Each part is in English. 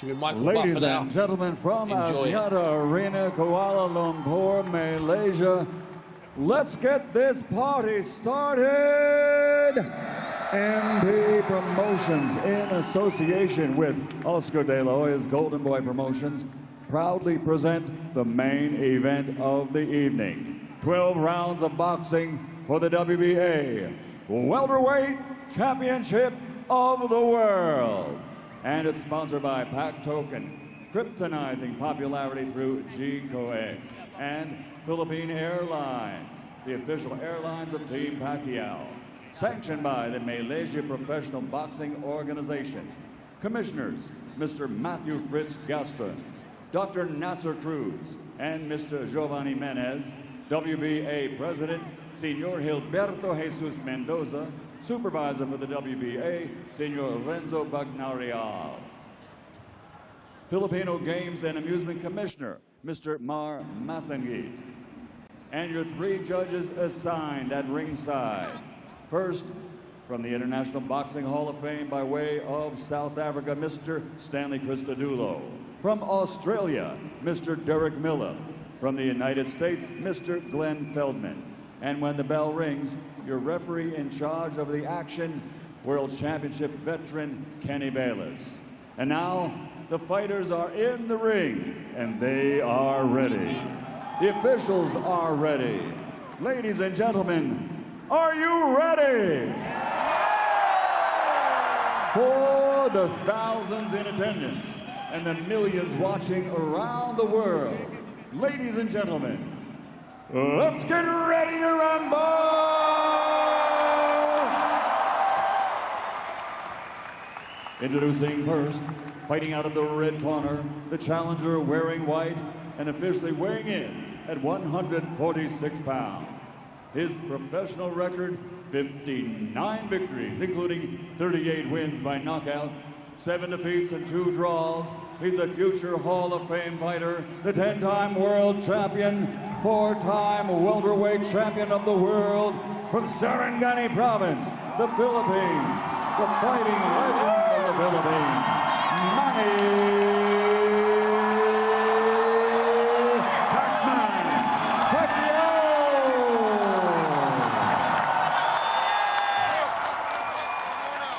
Ladies and gentlemen, from Axiata Arena, Kuala Lumpur, Malaysia, let's get this party started! MP Promotions, in association with Oscar De La Hoya's Golden Boy Promotions, proudly present the main event of the evening. 12 rounds of boxing for the WBA Welterweight Championship of the World. And it's sponsored by Pack Token, kryptonizing popularity through G-Coex, and Philippine Airlines, the official airlines of Team Pacquiao. Sanctioned by the Malaysia Professional Boxing Organization. Commissioners, Mr. Matthew Fritz Gaston, Dr. Nasser Cruz, and Mr. Giovanni Menez. WBA President, Senor Gilberto Jesus Mendoza. Supervisor for the WBA, Senor Renzo Bagnarial. Filipino Games and Amusement Commissioner, Mr. Mar Masangit. And your 3 judges assigned at ringside. First, from the International Boxing Hall of Fame by way of South Africa, Mr. Stanley Christodoulou. From Australia, Mr. Derek Miller. From the United States, Mr. Glenn Feldman. And when the bell rings, your referee in charge of the action, World Championship veteran Kenny Bayless. And now, the fighters are in the ring, and they are ready. The officials are ready. Ladies and gentlemen, are you ready? For the thousands in attendance and the millions watching around the world, ladies and gentlemen, let's get ready to rumble! Introducing first, fighting out of the red corner, the challenger wearing white and officially weighing in at 146 pounds. His professional record, 59 victories, including 38 wins by knockout, 7 defeats and 2 draws. He's a future Hall of Fame fighter, the 10-time world champion, 4-time welterweight champion of the world from Sarangani Province, the Philippines, the fighting legend of the Philippines, Manny Pacquiao.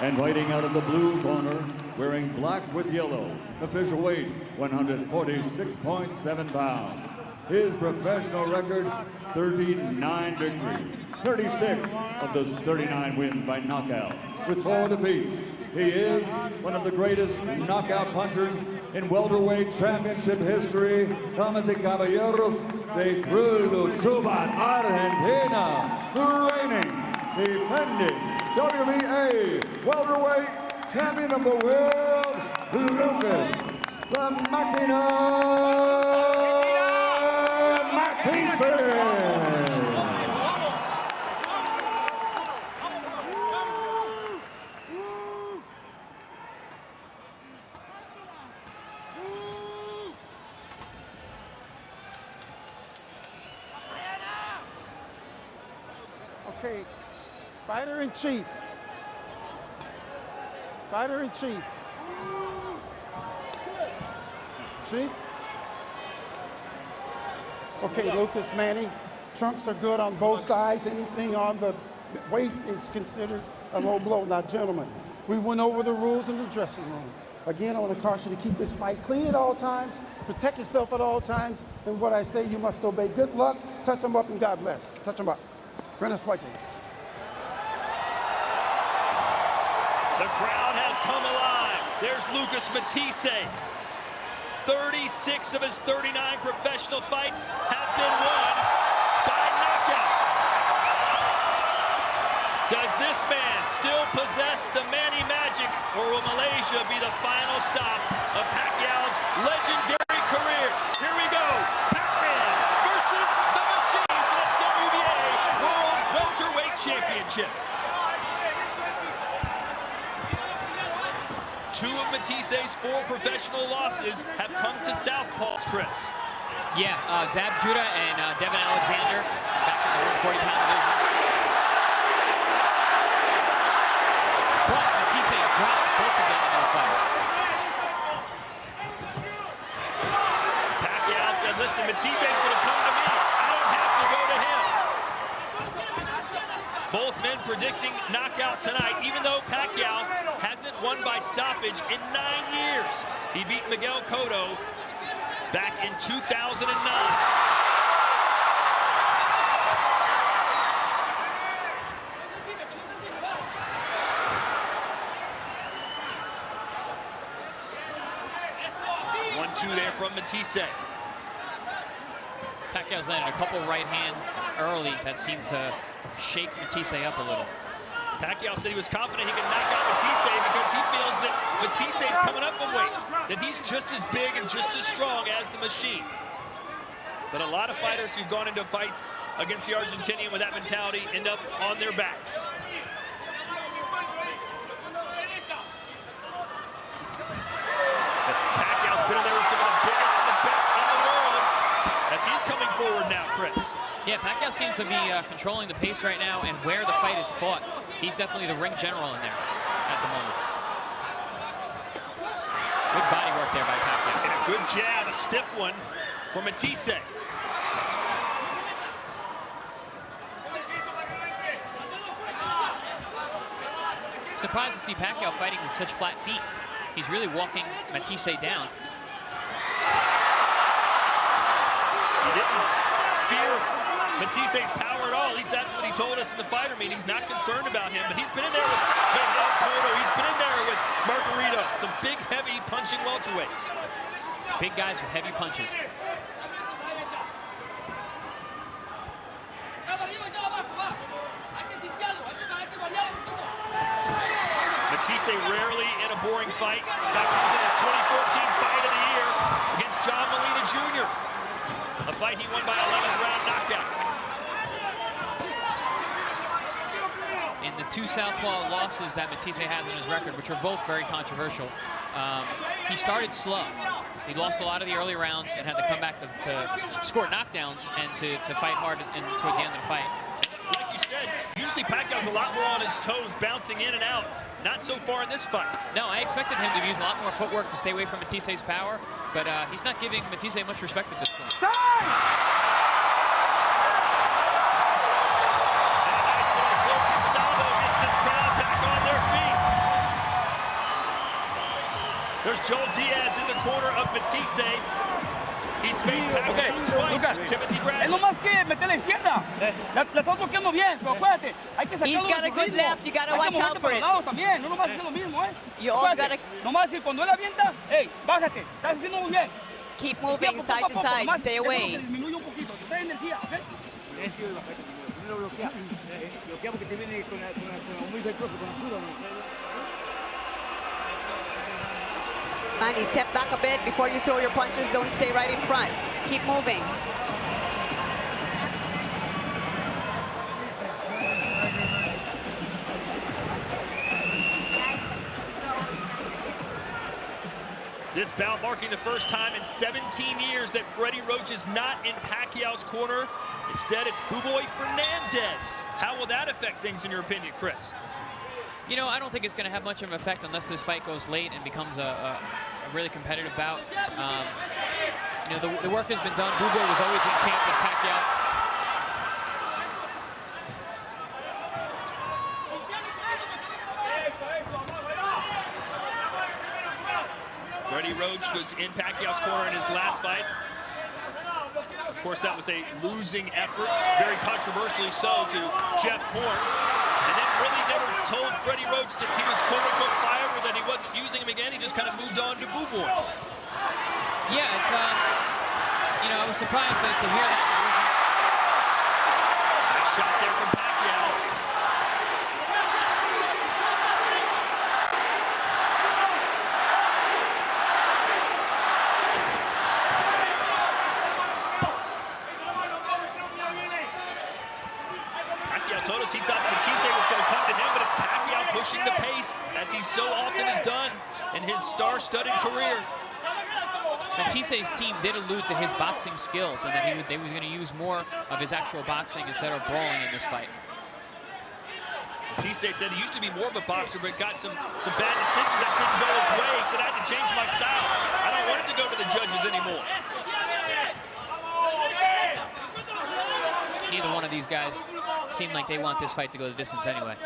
And fighting out of the blue corner, wearing black with yellow, official weight 146.7 pounds. His professional record, 39 victories, 36 of those 39 wins by knockout, with 4 defeats. He is one of the greatest knockout punchers in welterweight championship history. Damas y caballeros, de Chubat, Argentina, the reigning, defending WBA welterweight champion of the world, Lucas the Machina Matthysse. Okay, Fighter-in-Chief. Fighter-in-Chief. Chief? Okay, Lucas, Manny. Trunks are good on both sides. Anything on the waist is considered a low blow. Now, gentlemen, we went over the rules in the dressing room. Again, I want to caution you to keep this fight clean at all times, protect yourself at all times, and what I say, you must obey. Good luck, touch them up, and God bless. Touch them up. Brennan Whiteley. The crowd has come alive. There's Lucas Matthysse. 36 of his 39 professional fights have been won by knockout. Does this man still possess the Manny magic, or will Malaysia be the final stop of Pacquiao's legendary career? Here we go. Pac-Man versus the Machine for the WBA World Welterweight Championship. 2 of Mathisse's 4 professional losses have come to Southpaws, Chris. Yeah, Zab Judah and Devin Alexander back in the 140-pound division. But Matthysse dropped both of them in those fights. Both men predicting knockout tonight, even though Pacquiao hasn't won by stoppage in 9 years. He beat Miguel Cotto back in 2009. Two there from Matthysse. Pacquiao's landed a couple right hand early that seemed to shake Matthysse up a little. Pacquiao said he was confident he could knock out Matthysse because he feels that Matthysse is coming up in weight, that he's just as big and just as strong as the machine. But a lot of fighters who've gone into fights against the Argentinian with that mentality end up on their backs. Pacquiao's been in there with some of the biggest and the best in the world as he's coming forward now, Chris. Yeah, Pacquiao seems to be controlling the pace right now and where the fight is fought. He's definitely the ring general in there at the moment. Good body work there by Pacquiao. And a good jab, a stiff one from Matthysse. Surprised to see Pacquiao fighting with such flat feet. He's really walking Matthysse down. He didn't fear Mathisse's power at all. At least that's what he told us in the fighter meeting. He's not concerned about him, but he's been in there with Miguel Cotto. He's been in there with Margarito. Some big, heavy punching welterweights. Big guys with heavy punches. Matthysse rarely in a boring fight. In fact, he was in a 2014 fight of the year against John Molina Jr. A fight he won by 11th round knockout. In the 2 southpaw losses that Matthysse has on his record, which are both very controversial, he started slow. He lost a lot of the early rounds and had to come back to score knockdowns and to fight hard and toward the end of the fight. Like you said, usually Pacquiao's a lot more on his toes, bouncing in and out. Not so far in this fight. No, I expected him to use a lot more footwork to stay away from Matthisse's power, but he's not giving Matthysse much respect at this point. And a nice little closing salvo gets this crowd back on their feet. There's Joel Diaz in the corner of Matthysse. He's faced Pacquiao twice with Timothy Bradley. Es lo más que meter la izquierda. La estás bloqueando bien, pero acuérdate. Hay que He's got a good left. You got to watch out for it. También, no nomás hacer lo mismo, You also got to nomás decir cuando él avienta, hey, bájate. Estás haciendo muy bien. keep moving side to side. Stay away. Disminuye un poquito. Te da energía, ¿ok? Bloquea porque te viene con muy veloz, con azul. Manny, step back a bit before you throw your punches. Don't stay right in front. Keep moving. This bout marking the first time in 17 years that Freddie Roach is not in Pacquiao's corner. Instead, it's Buboy Fernandez. How will that affect things in your opinion, Chris? You know, I don't think it's going to have much of an effect unless this fight goes late and becomes a really competitive bout. You know, the work has been done. Buboy was always in camp with Pacquiao. Freddie Roach was in Pacquiao's corner in his last fight. Of course, that was a losing effort, very controversially so, to Jeff Horn. And then really never told Freddie Roach that he was quote-unquote fired or that he wasn't using him again. He just kind of moved on to Buboy. Yeah, it's, you know, I was surprised to hear that. Nice shot there from Pacquiao. Pacquiao told us he thought Matthysse was going to come to him, but it's Pacquiao pushing the pace, as he so often has done in his star-studded career. Mathisse's team did allude to his boxing skills and that they was going to use more of his actual boxing instead of brawling in this fight. Matthysse said he used to be more of a boxer, but got some bad decisions that didn't go his way. He said, I had to change my style. I don't want it to go to the judges anymore. Neither one of these guys seem like they want this fight to go the distance anyway.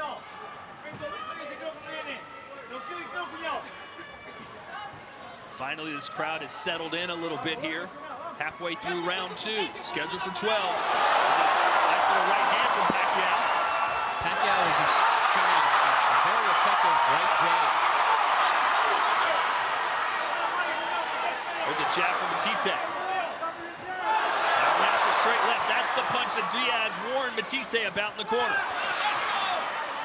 Finally, this crowd has settled in a little bit here. Halfway through round 2, scheduled for 12. There's a nice little right hand from Pacquiao. Pacquiao is showing a very effective right jab. There's a jab from Matthysse. Now left to straight left. That's the punch that Diaz warned Matthysse about in the corner.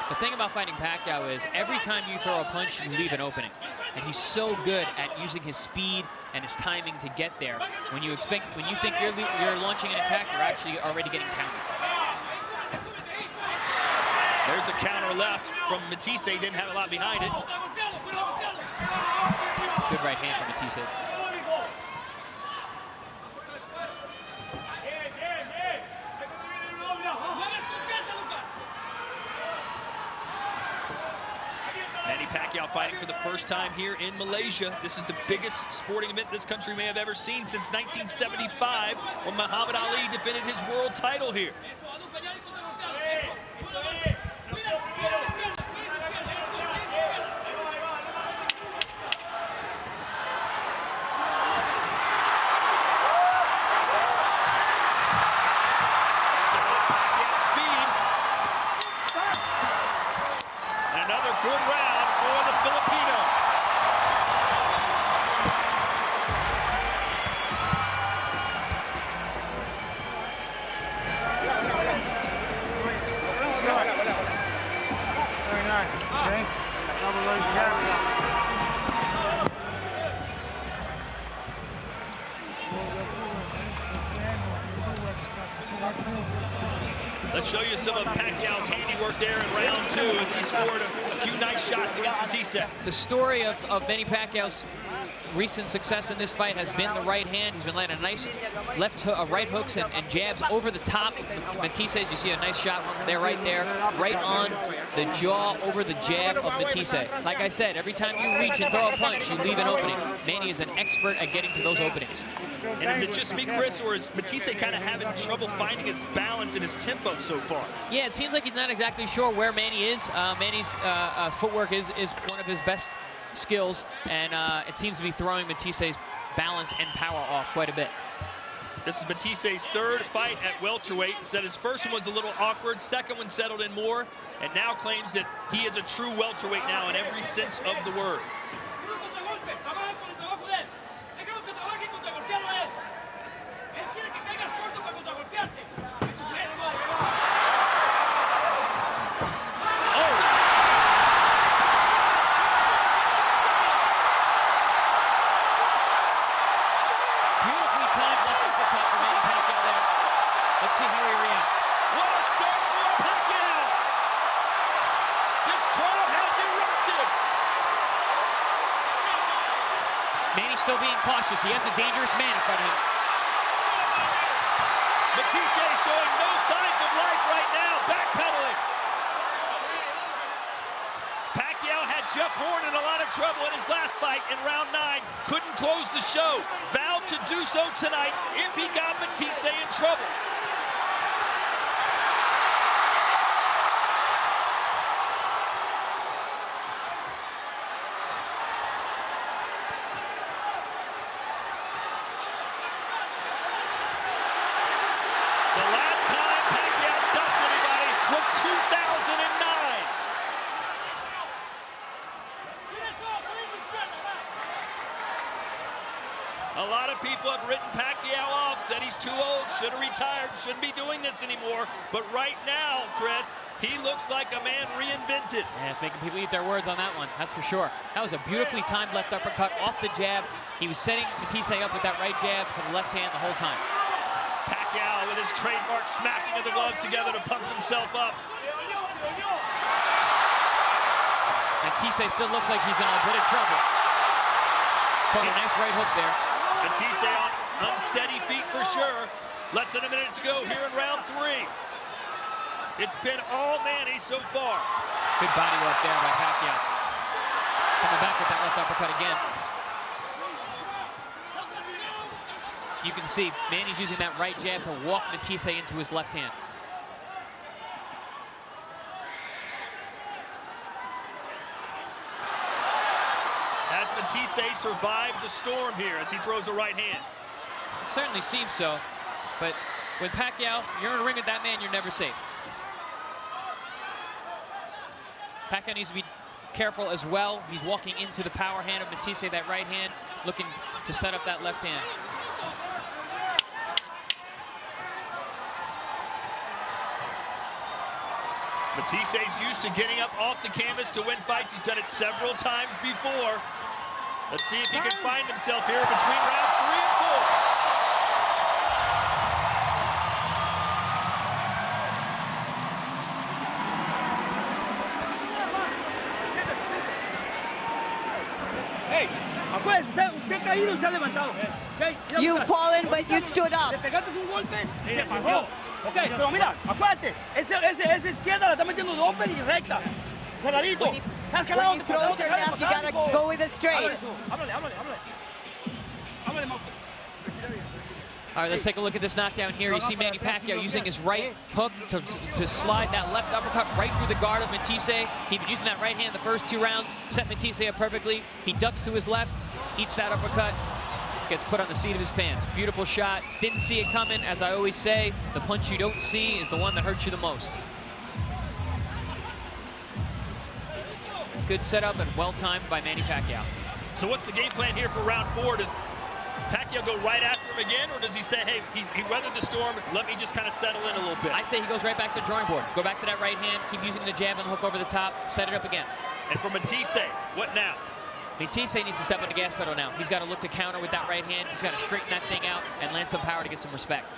The thing about fighting Pacquiao is every time you throw a punch, you leave an opening. And he's so good at using his speed and his timing to get there. When you think you're launching an attack, you're actually already getting countered. There's a counter left from Matthysse. Didn't have a lot behind it. Good right hand from Matthysse. Manny Pacquiao fighting for the first time here in Malaysia. This is the biggest sporting event this country may have ever seen since 1975, when Muhammad Ali defended his world title here. Good round for the Filipino. Very nice. Okay. Double those jabs. Let's show you some of Pacquiao's handiwork there in round 2 as he scored a few nice shots against Matthysse. The story of Manny Pacquiao's recent success in this fight has been the right hand. He's been landing nice right hooks and jabs over the top. Matthysse, you see a nice shot there, right there, right on the jaw over the jab of Matthysse. Like I said, every time you reach and throw a punch, you leave an opening. Manny is an expert at getting to those openings. And is it just me, Chris, or is Matthysse kind of having trouble finding his balance and his tempo so far? Yeah, it seems like he's not exactly sure where Manny is. Manny's footwork is one of his best skills, and it seems to be throwing Matthyisse's balance and power off quite a bit. This is Matthyisse's 3rd fight at welterweight. He said his first one was a little awkward, second one settled in more, and now claims that he is a true welterweight now in every sense of the word. Let's see how he reacts. What a start for Pacquiao! This crowd has erupted! Manny's still being cautious. He has a dangerous man in front of him. Matthysse showing no signs of life right now, backpedaling. Pacquiao had Jeff Horn in a lot of trouble in his last fight in round 9. Couldn't close the show. Vowed to do so tonight if he got Matthysse in trouble. The last time Pacquiao stopped anybody was 2009. A lot of people have written Pacquiao off, said he's too old, should have retired, shouldn't be doing this anymore. But right now, Chris, he looks like a man reinvented. Yeah, making people eat their words on that one, that's for sure. That was a beautifully timed left uppercut off the jab. He was setting Matthysse up with that right jab from the left hand the whole time. Pacquiao with his trademark smashing of the gloves together to pump himself up. Matthysse still looks like he's in a bit of trouble. Caught a nice right hook there. Matthysse on unsteady feet for sure. Less than a minute to go here in round 3. It's been all Manny so far. Good body work there by Pacquiao. Coming back with that left uppercut again. You can see Manny's using that right jab to walk Matthysse into his left hand. Matthysse survived the storm here as he throws a right hand? It certainly seems so, but with Pacquiao, you're in a ring with that man, you're never safe. Pacquiao needs to be careful as well. He's walking into the power hand of Matthysse, that right hand, looking to set up that left hand. Matthysse is used to getting up off the canvas to win fights. He's done it several times before. Let's see if he can find himself here between rounds 3 and 4. You've fallen, but you stood up. Ok, pero mira, acuérdate, esa izquierda la está metiendo doble y recta. Cerradito. When you throw your left, you gotta go with a straight. All right, let's take a look at this knockdown here. You see Manny Pacquiao using his right hook to slide that left uppercut right through the guard of Matthysse. He'd been using that right hand the first 2 rounds, set Matthysse up perfectly. He ducks to his left, eats that uppercut, gets put on the seat of his pants. Beautiful shot. Didn't see it coming. As I always say, the punch you don't see is the one that hurts you the most. Good setup and well-timed by Manny Pacquiao. So what's the game plan here for round 4? Does Pacquiao go right after him again, or does he say, hey, he weathered the storm, let me just kind of settle in a little bit? I say he goes right back to the drawing board. Go back to that right hand, keep using the jab and the hook over the top, set it up again. And for Matthysse, what now? Matthysse needs to step on the gas pedal now. He's got to look to counter with that right hand. He's got to straighten that thing out and land some power to get some respect.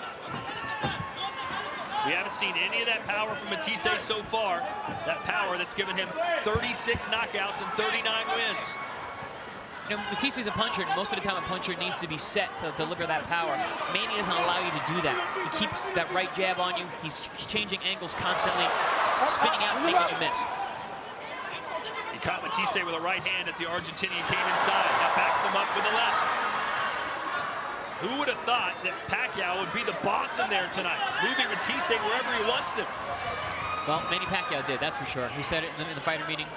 We haven't seen any of that power from Matthysse so far. That power that's given him 36 knockouts and 39 wins. You know, Matthysse is a puncher, and most of the time a puncher needs to be set to deliver that power. Manny doesn't allow you to do that. He keeps that right jab on you. He's changing angles constantly, spinning out and making you miss. He caught Matthysse with a right hand as the Argentinian came inside. Now backs him up with a left. Who would have thought that Pacquiao would be the boss in there tonight, moving Matthysse wherever he wants him? Well, Manny Pacquiao did, that's for sure. He said it in the fighter meeting.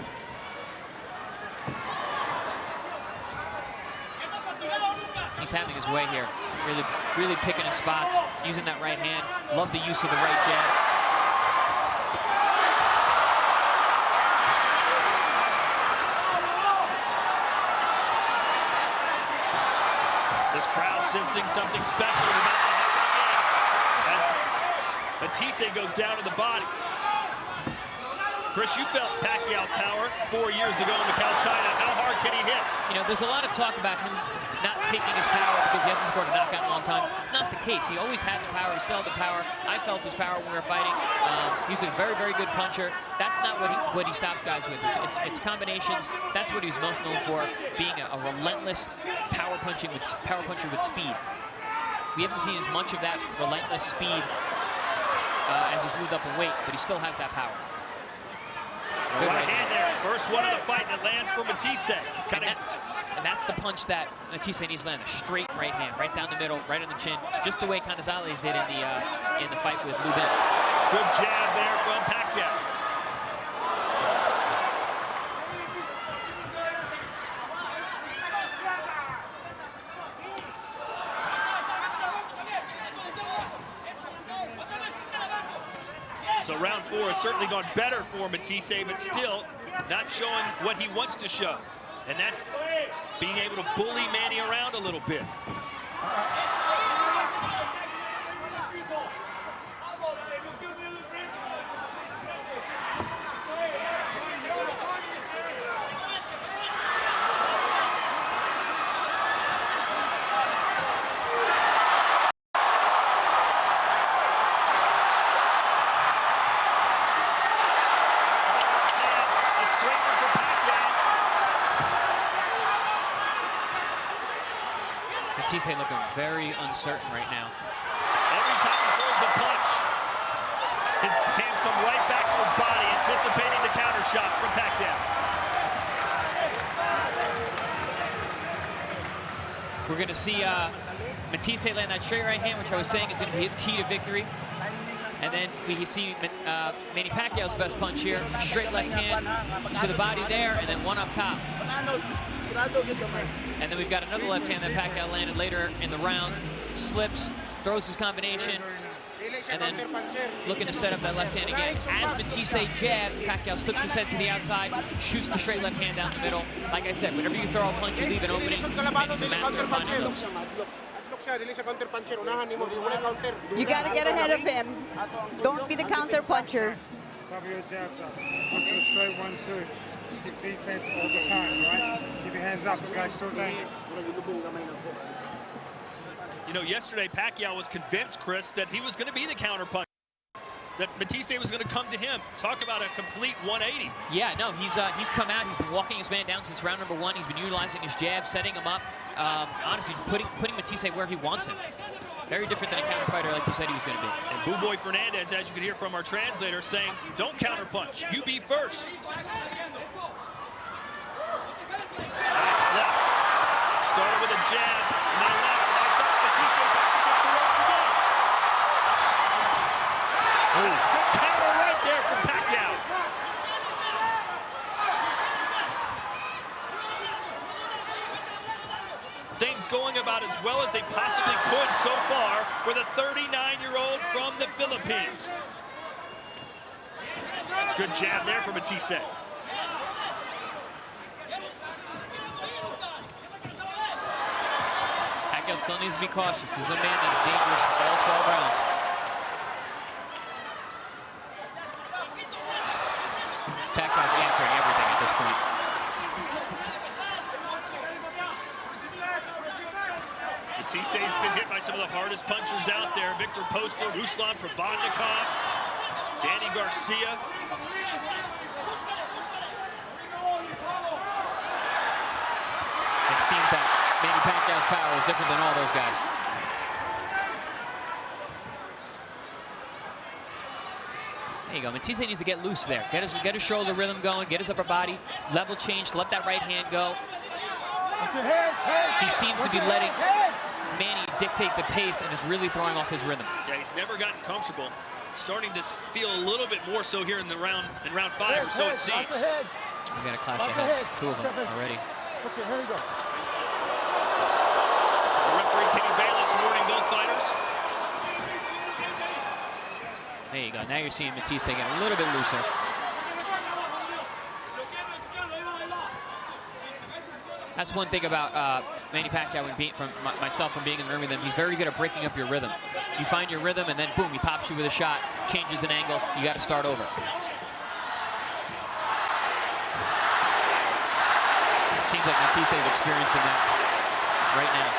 He's having his way here. Really picking his spots, using that right hand. Love the use of the right jab. This crowd sensing something special is about to happen again as Matthysse goes down to the body. Chris, you felt Pacquiao's power 4 years ago in Macau, China. How hard can he hit? You know, there's a lot of talk about him not taking his power because he hasn't scored a knockout in a long time. It's not the case. He always had the power. He still had the power. I felt his power when we were fighting. He's a very good puncher. That's not what he stops guys with. It's combinations. That's what he's most known for, being a relentless power puncher with speed. We haven't seen as much of that relentless speed as he's moved up in weight, but he still has that power. Good right hand there. First one of the fight that lands for Matthysse. And that's the punch that Matthysse needs to land. A straight right hand, right down the middle, right on the chin, just the way Canizales did in the fight with Lubin. Good jab there from Pacquiao. So round 4 has certainly gone better for Matthysse, but still not showing what he wants to show. And that's being able to bully Manny around a little bit. Matthysse looking very uncertain right now. Every time he throws a punch, his hands come right back to his body, anticipating the counter shot from Pacquiao. We're going to see Matthysse land that straight right hand, which I was saying is going to be his key to victory. And then we see Manny Pacquiao's best punch here. Straight left hand to the body there, and then one up top. And then we've got another left hand that Pacquiao landed later in the round. Slips, throws his combination, and then looking to set up that left hand again. As Matthysse jab, Pacquiao slips his head to the outside, shoots the straight left hand down the middle. Like I said, whenever you throw a punch, you leave an opening. It's a master of finding those. You got to get ahead of him. Don't be the counter puncher. Cover your jabs up. Look for the straight 1-2. Just keep defense all the time, right? Keep your hands up. This guy's still dangerous. You know, yesterday Pacquiao was convinced, Chris, that he was going to be the counterpuncher, that Matthysse was going to come to him. Talk about a complete 180. Yeah, no, he's come out. He's been walking his man down since round number 1. He's been utilizing his jab, setting him up. Honestly, putting Matthysse where he wants him. Very different than a counter fighter like you said he was going to be. And Boo Boy Fernandez, as you can hear from our translator, saying, don't counterpunch. You be first. Nice left. Started with a jab, and then a left. Matthysse back against the ropes again. Good counter right there from Pacquiao. Things going about as well as they possibly could so far for the 39-year-old from the Philippines. Good jab there for Matthysse. Pacquiao still needs to be cautious. He's a man that is dangerous for all 12 rounds. Pacquiao's answering everything at this point. Matthysse has been hit by some of the hardest punchers out there. Victor Postol, Ruslan Provodnikov, Danny Garcia. It seems that Manny Pacquiao's power is different than all those guys. There you go. Matthysse needs to get loose there. Get his shoulder rhythm going, get his upper body, level change, let that right hand go. He seems to be letting Manny dictate the pace and is really throwing off his rhythm. Yeah, he's never gotten comfortable. Starting to feel a little bit more so here in round 5, or so it seems. We got a clash of heads, 2 of them already. Okay, here we go. Referee Kenny Bayless warning both fighters. There you go. Now you're seeing Matthysse get a little bit looser. That's one thing about Manny Pacquiao and myself from being in the room with him. He's very good at breaking up your rhythm. You find your rhythm and then boom, he pops you with a shot, changes an angle, you got to start over. It seems like Matthysse is experiencing that right now.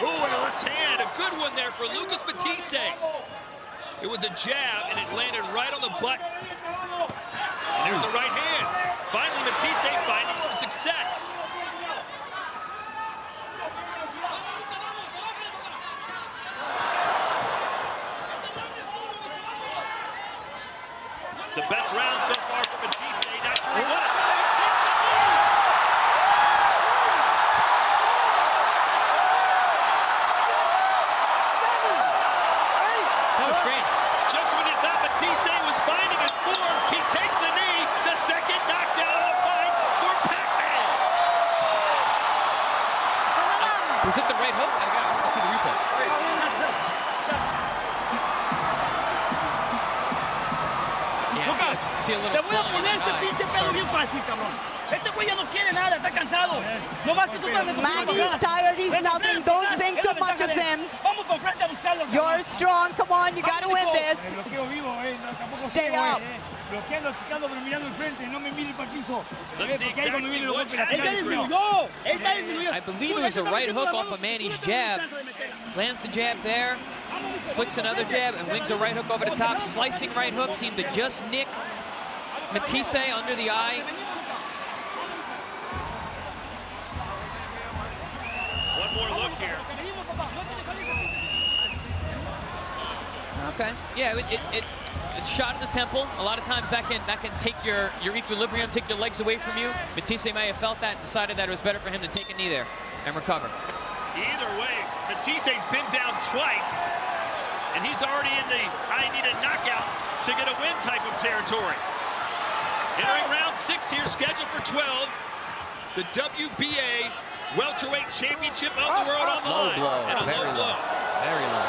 Ooh, and a left hand, a good one there for Lucas Matthysse. It was a jab, and it landed right on the butt. And there's a right hand. Finally, Matthysse finding some success. The best round so far for Matthysse. Not sure he won it. And he takes the knee. That was strange. Just when you thought Matthysse was finding his form, he takes a knee. The second knockdown of the fight for Pac-Man. Was it the right hook? I got to see the replay. See a little Te voy a poner este pinche pedo bien fácil, cabrón. Este güey ya no quiere nada, está cansado. No más que tú me Manny's tired, he's nothing. Don't think too much of him. Vamos por frente a buscarlo. You're strong, come on, you gotta win this. Stay up. Bloqueando, chicando, pero mirando enfrente, no me mire para el piso. Let's see exactly what happened. I believe it was a right hook off of Manny's jab. Lands the jab there, flicks another jab, and wings a right hook over the top. Slicing right hook seemed to just nick Matthysse under the eye. One more look here. Okay. Yeah, it's shot in the temple. A lot of times that can take your equilibrium, take your legs away from you. Matthysse may have felt that and decided that it was better for him to take a knee there and recover. Either way, Matthysse been down twice. And he's already in the I need a knockout to get a win type of territory. Entering round 6 here, scheduled for 12. The WBA welterweight championship of the world on the Low line. blow. And a Very low blow. Very low.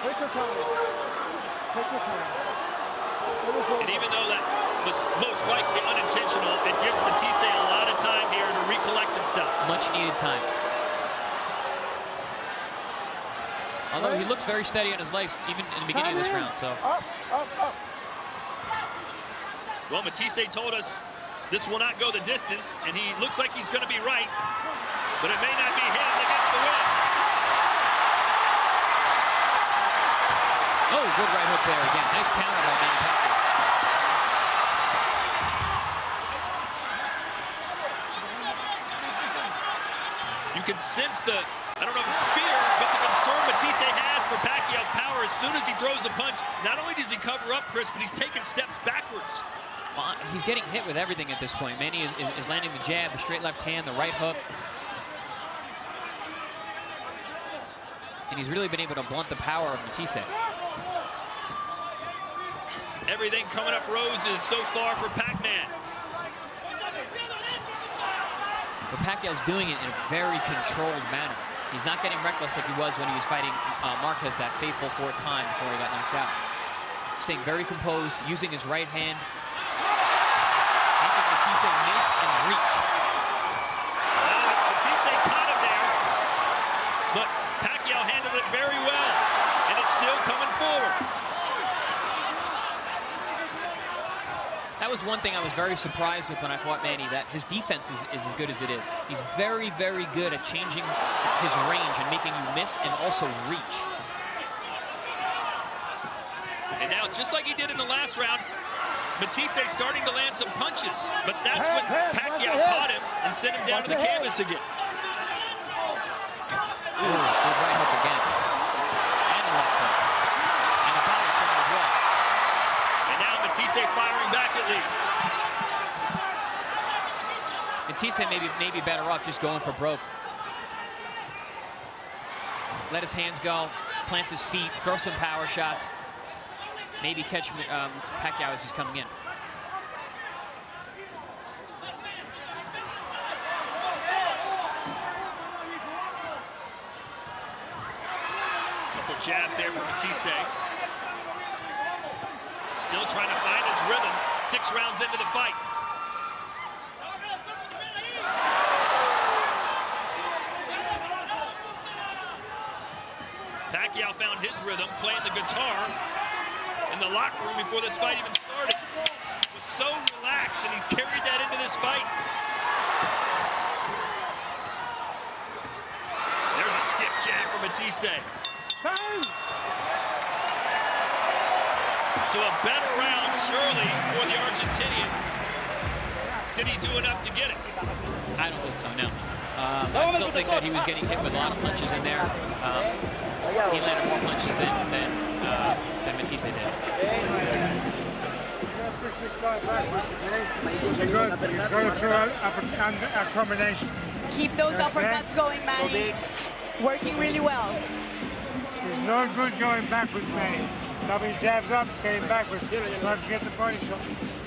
Take your time. Take your time. And even though that was most likely unintentional, it gives Matthysse a lot of time here to recollect himself. Much needed time. Although he looks very steady on his legs, even in the beginning of this round. So. Up, up, up. Well, Matthysse told us this will not go the distance, and he looks like he's going to be right, but it may not be him that gets the win. Oh, good right hook there again. Nice counter by Manny Pacquiao. You can sense the, I don't know if it's fear, but the concern Matthysse has for Pacquiao's power. As soon as he throws a punch, not only does he cover up, Chris, but he's taking steps backwards. Well, he's getting hit with everything at this point. Manny is landing the jab, the straight left hand, the right hook. And he's really been able to blunt the power of Matthysse. Everything coming up roses so far for Pac-Man. But Pacquiao's doing it in a very controlled manner. He's not getting reckless like he was when he was fighting Marquez that fateful 4th time before he got knocked out. Staying very composed, using his right hand, making Matthysse miss and reach. Well, Matthysse caught him there, but Pacquiao handled it very well, and it's still coming forward. That was one thing I was very surprised with when I fought Manny, that his defense is as good as it is. He's very, very good at changing his range and making you miss and also reach. And now, just like he did in the last round, Matthysse starting to land some punches, but that's when Pacquiao caught him and sent him down to the canvas again. Ooh, good right hook again. And a left hook. And a body shot as well. And now Matthysse firing back at least. Matthysse may be better off just going for broke. Let his hands go, plant his feet, throw some power shots. Maybe catch Pacquiao as he's coming in. Couple jabs there for Matthysse. Still trying to find his rhythm 6 rounds into the fight. Pacquiao found his rhythm playing the guitar in the locker room before this fight even started. Was so relaxed, and he's carried that into this fight. There's a stiff jab from Matthysse. So a better round, surely, for the Argentinian. Did he do enough to get it? I don't think so, no. I still think that he was getting hit with a lot of punches in there. He landed more punches than Matthysse did. You're going through a combination. Keep those uppercuts going, Manny. Working really well. There's no good going backwards, Manny. Somebody jabs up, saying backwards. Don't forget the body shot.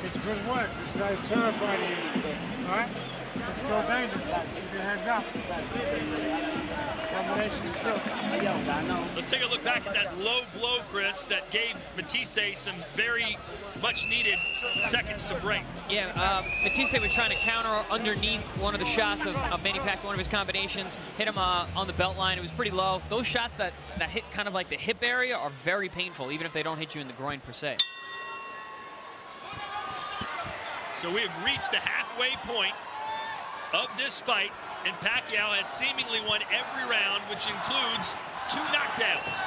It's good work. This guy's terrified of you. All right? It's still dangerous. Keep your hands up. Combination still. Let's take a look back at that low blow, Chris, that gave Matthysse some very much needed seconds to break. Yeah, Matthysse was trying to counter underneath one of the shots of Manny Pacquiao, one of his combinations, hit him on the belt line. It was pretty low. Those shots that hit kind of like the hip area are very painful, even if they don't hit you in the groin per se. So we have reached the halfway point of this fight, and Pacquiao has seemingly won every round, which includes 2 knockdowns.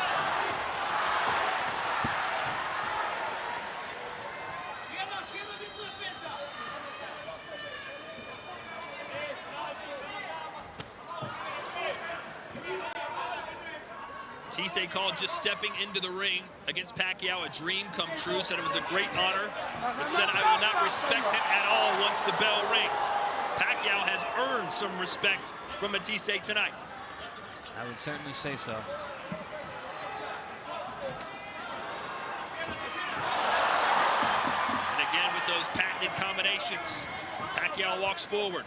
Matthysse called just stepping into the ring against Pacquiao a dream come true, said it was a great honor, but said, I will not respect him at all once the bell rings. Pacquiao has earned some respect from Matthysse tonight. I would certainly say so. And again, with those patented combinations, Pacquiao walks forward.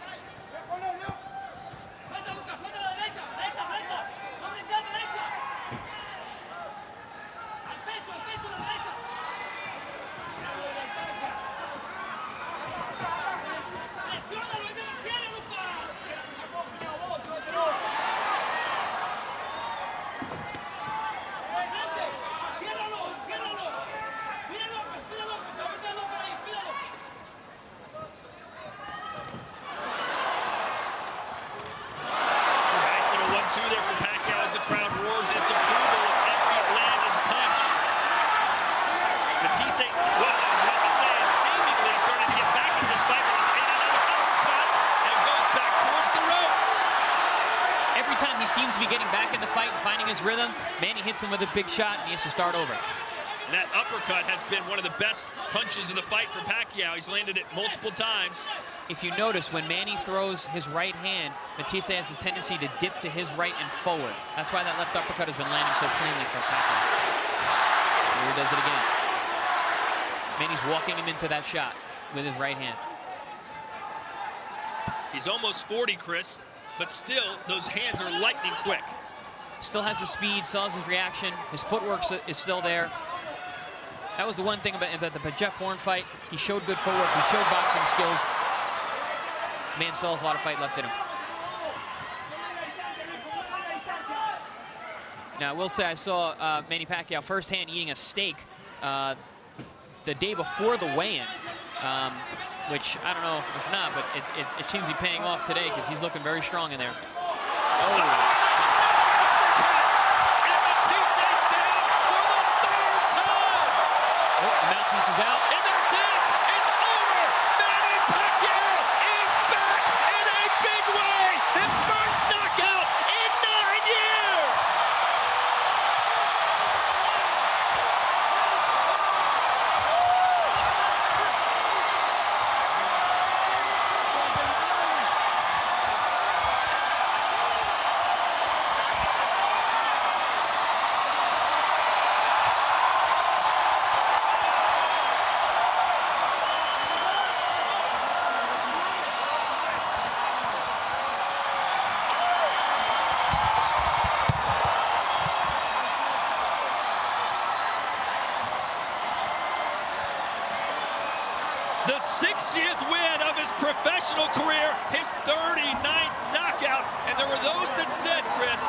Two there for Pacquiao as the crowd roars its approval of every landed punch. Matthysse, what I was about to say, is seemingly starting to get back into this fight, but just ate another uppercut and goes back towards the ropes. Every time he seems to be getting back in the fight and finding his rhythm, Manny hits him with a big shot and he has to start over. And that uppercut has been one of the best punches of the fight for Pacquiao. He's landed it multiple times. If you notice, when Manny throws his right hand, Matthysse has the tendency to dip to his right and forward. That's why that left uppercut has been landing so cleanly for Pacquiao. Here he does it again. Manny's walking him into that shot with his right hand. He's almost 40, Chris, but still, those hands are lightning quick. Still has the speed, still has his reaction. His footwork is still there. That was the one thing about the Jeff Horn fight. He showed good footwork, he showed boxing skills. Man still has a lot of fight left in him. Now, I will say I saw Manny Pacquiao firsthand eating a steak the day before the weigh-in, which I don't know if not, but it seems to be paying off today because he's looking very strong in there. Oh. Matthysse is out. And that's it! It's over! Manny Pacquiao is back in a big way! His first knockout in 9 years! The 60th win of his professional career, his 39th knockout. And there were those that said, Chris,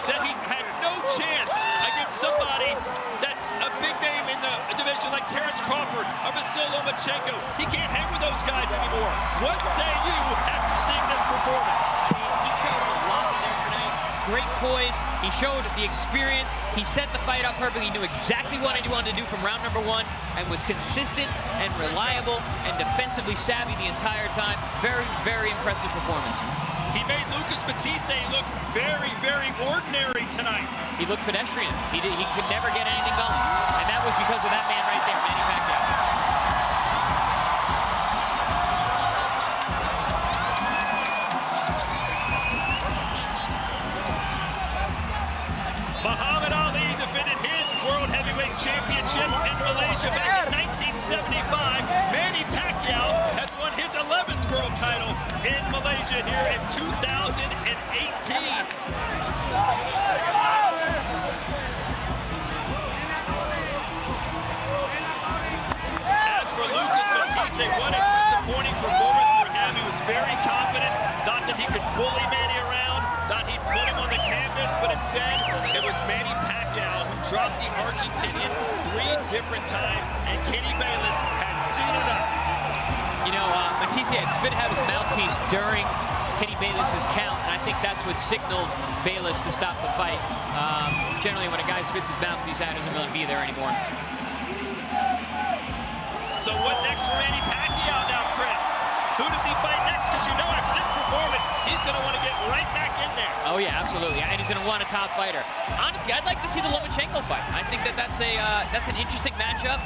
that he had no chance against somebody that's a big name in the division like Terrence Crawford or Vasyl Lomachenko. He can't hang with those guys anymore. What say you after seeing this performance? He showed a lot there tonight. Great poise. He showed the experience. He set the fight up perfectly. He knew exactly what he wanted to do from round number 1 and was consistent and reliable and defensively savvy the entire time. Very, very impressive performance. He made Lucas Matthysse look very, very ordinary tonight. He looked pedestrian. He could never get anything going. And that was because of that man right there, Manny Pacquiao. Muhammad Ali defended his World Heavyweight Championship in Malaysia back in 1975. Manny Pacquiao has won his 11th world title in Malaysia here in 2018. As for Lucas Matthysse, what a disappointing performance for him. He was very confident, thought that he could bully Manny around, thought he'd put him on the canvas, but instead it was Manny Pacquiao who dropped the Argentinian 3 different times, and Kenny Bayless had seen enough. You know, Matthysse had spit out his mouthpiece during Kenny Bayless's count, and I think that's what signaled Bayless to stop the fight. Generally, when a guy spits his mouthpiece out, he doesn't really be there anymore. So what next for Manny Pacquiao now, Chris? Who does he fight next? Because you know after this performance, he's going to want to get right back in there. Oh, yeah, absolutely. And he's going to want a top fighter. Honestly, I'd like to see the Lomachenko fight. I think that's an interesting matchup.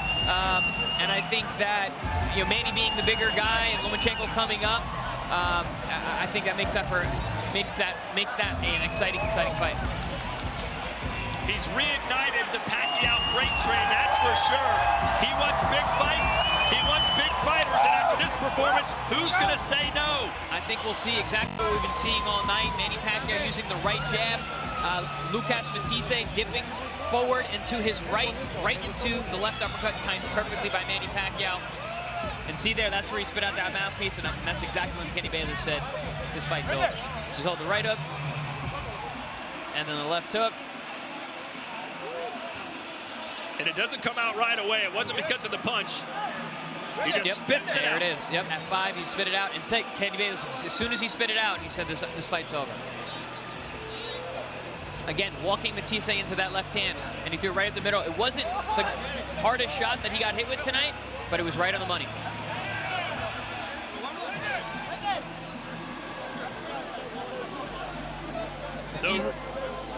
And I think that, you know, Manny being the bigger guy and Lomachenko coming up, I think that makes that an exciting fight. He's reignited the Pacquiao freight train, that's for sure. He wants big fights, he wants big fighters, and after this performance, who's going to say no? I think we'll see exactly what we've been seeing all night. Manny Pacquiao using the right jab, Lucas Matthysse dipping forward into his right into the left uppercut, timed perfectly by Manny Pacquiao. And see there, that's where he spit out that mouthpiece, and that's exactly when Kenny Bayless said, this fight's over. So he held the right hook, and then the left hook. And it doesn't come out right away. It wasn't because of the punch. He just spits it out. There it is. Yep, at 5, he spit it out. And Kenny Bayless, as soon as he spit it out, he said, this fight's over. Again, walking Matthysse into that left hand, and he threw it right at the middle. It wasn't the hardest shot that he got hit with tonight, but it was right on the money.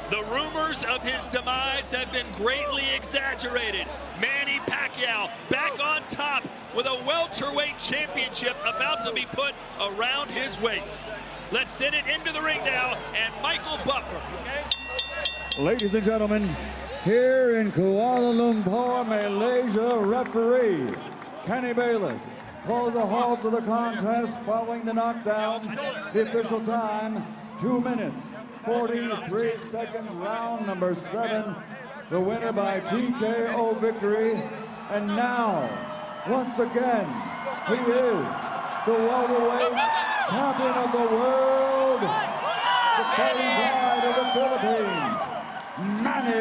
The rumors of his demise have been greatly exaggerated. Manny Pacquiao back on top with a welterweight championship about to be put around his waist. Let's send it into the ring now, and Michael Buffer. Ladies and gentlemen, here in Kuala Lumpur, Malaysia, referee Kenny Bayless calls a halt to the contest following the knockdown. The official time, 2 minutes, 43 seconds, round number 7. The winner by TKO victory. And now, once again, he is the welterweight champion of the world, the fighting pride of the Philippines, Manny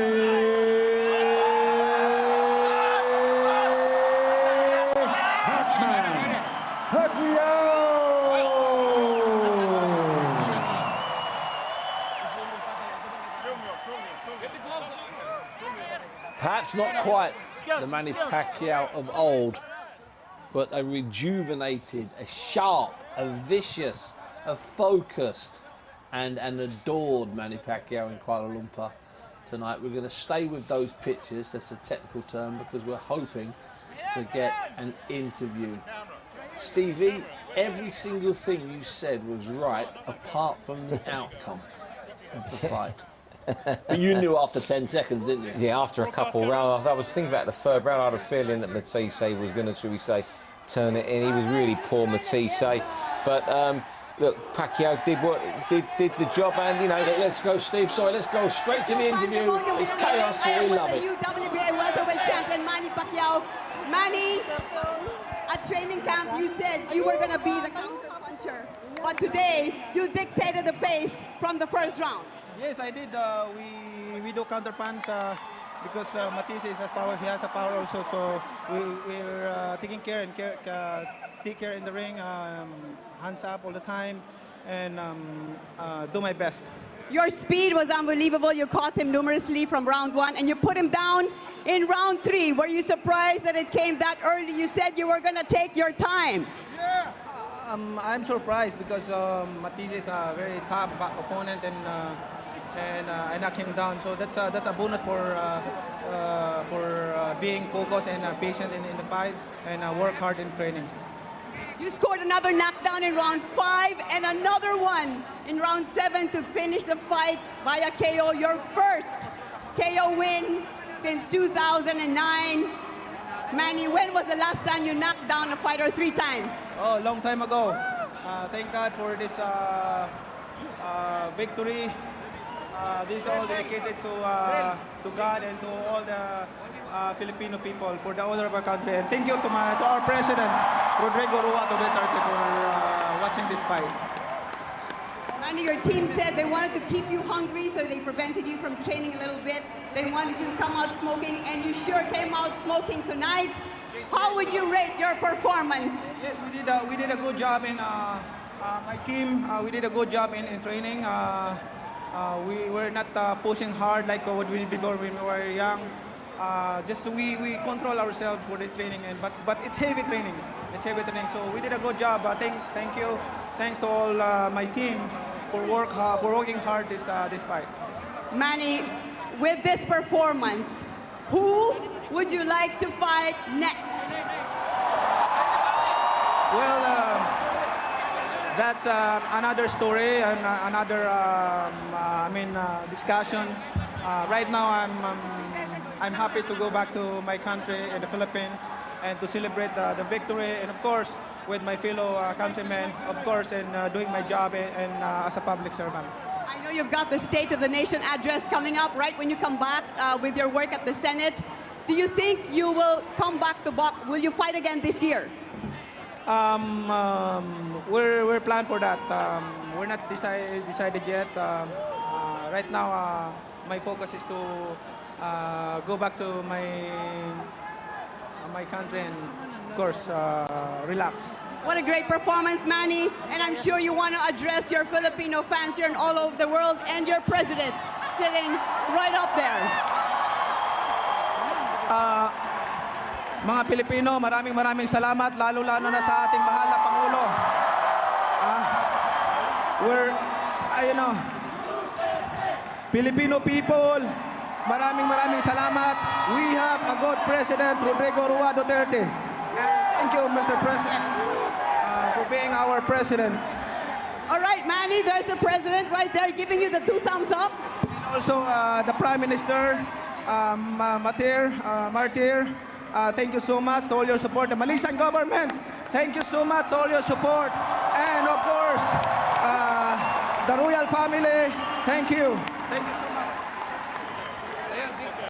Pacquiao. Perhaps not quite the Manny Pacquiao of old, but a rejuvenated, a sharp, a vicious, a focused, and an adored Manny Pacquiao in Kuala Lumpur tonight. We're going to stay with those pictures, that's a technical term, because we're hoping to get an interview. Stevie, every single thing you said was right, apart from the outcome of the fight. But you knew after 10 seconds, didn't you? Yeah, after a couple rounds. I was thinking about the third round. I had a feeling that Matthysse was going to, should we say, turn it in. He was really poor, Matthysse. But look, Pacquiao did the job, and you know. Let's go, Steve. Sorry, let's go straight to the interview. It's chaos, so we love it. New WBA welterweight champion Manny Pacquiao. Manny, at training camp, you said you were going to be the counter puncher, but today you dictated the pace from the first round. Yes, I did. We do counter punch because Matthysse is a power. He has a power also. So we're taking care and take care in the ring, hands up all the time, and do my best. Your speed was unbelievable. You caught him numerously from round 1, and you put him down in round 3. Were you surprised that it came that early? You said you were going to take your time. Yeah. I'm surprised because Matthysse is a very tough opponent, and I knocked him down. So that's a bonus for being focused and patient in the fight, and work hard in training. You scored another knockdown in round 5 and another one in round 7 to finish the fight via KO. Your first KO win since 2009. Manny, when was the last time you knocked down a fighter 3 times? Oh, a long time ago. Thank God for this victory. This is all dedicated to God and to all the Filipino people for the honor of our country. And thank you to our president, Rodrigo Ruato Duterte, for watching this fight. Manny, your team said they wanted to keep you hungry, so they prevented you from training a little bit. They wanted you to come out smoking, and you sure came out smoking tonight. How would you rate your performance? Yes, we did a good job in my team. We did a good job in training. We were not pushing hard like what we did when we were young. just we control ourselves for the training, but it's heavy training. It's heavy training. So we did a good job. Thank you. Thanks to all my team for working hard this fight. Manny, with this performance, who would you like to fight next? Well, that's another story and another discussion. Right now, I'm happy to go back to my country in the Philippines and to celebrate the victory, and of course with my fellow countrymen, of course, and doing my job and as a public servant. I know you've got the State of the Nation address coming up right when you come back with your work at the Senate. Do you think you will come back to box? Will you fight again this year? We're planned for that. We're not decided yet. Right now, my focus is to go back to my country and, of course, relax. What a great performance, Manny. And I'm sure you want to address your Filipino fans here and all over the world, and your president sitting right up there. Mga Pilipino, maraming salamat, lalo-lalo na sa ating mahal na Pangulo. Filipino people, maraming salamat. We have a good President, Rodrigo Roa Duterte. And thank you, Mr. President, for being our president. All right, Manny, there's the president right there giving you the 2 thumbs up. And also the Prime Minister, Matthysse, thank you so much to all your support. The Malaysian government, thank you so much to all your support. And of course, the royal family, thank you. Thank you so much.